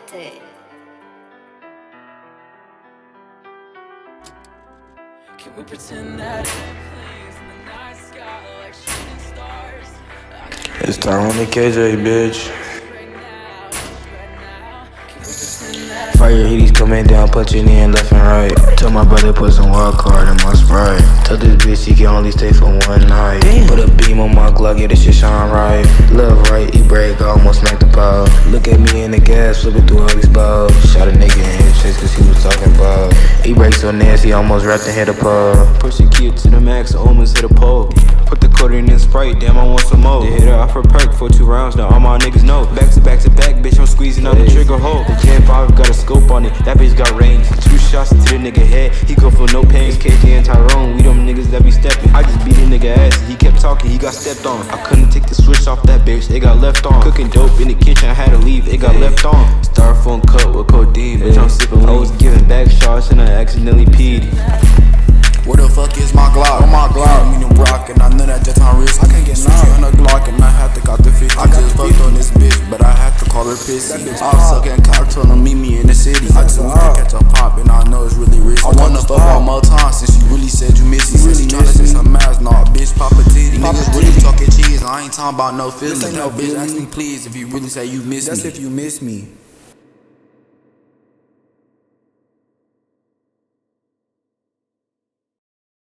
realNiggatyrone. Can we pretend that airplanes in the night sky like shooting stars? It's Tyrone KJ, bitch. Fire heaties coming down, punching in left and right. Tell my brother put some wild card in my Sprite. Tell this bitch she can only stay for one night. Put a beam on my Glock, yeah, this shit shine right. Love right, E-break, I almost smacked the pile. Look at me in the gas, flipping through all these balls. Shot a nigga in his chest cause he was talking about E-break so nasty, almost wrapped and hit a pub. Push the kid to the max, almost hit a pole. Put the quarter in Sprite, damn I want some more. They hit her off her perk for 2 rounds, now all my niggas know. Back to back to back, bitch, I'm squeezing on the trigger hole. The Gen 5 got a scope on it, that bitch got range. 2 shots to the nigga head, he go for no pain. It's KJ and Tyrone, we them niggas that be stepping. I just beat a nigga ass, he kept talking, he got stepped on. I couldn't take the switch off that bitch, it got left on. Cooking dope in the kitchen, I had to leave, it got left on. Styrofoam cup with codeine, bitch, I'm sipping lean. I was giving back shots and I accidentally peed. Where the fuck is my Glock? On my Glock, medium rock, and I know that just on risk. I can't get nothing on a Glock, and I had to got the 50. I just fucked on this bitch, but I had to call her pissy. I'm sucking cock, told her meet me in the city. I just want to catch a pop, and I know it's really risky. I wanna fuck one more time since you really said you miss me. Since you tryna say some ass, nah, bitch, pop a titty. Niggas really talking cheese, I ain't talking about no feelings. That bitch ask me please if you really say you miss me. That's if you miss me.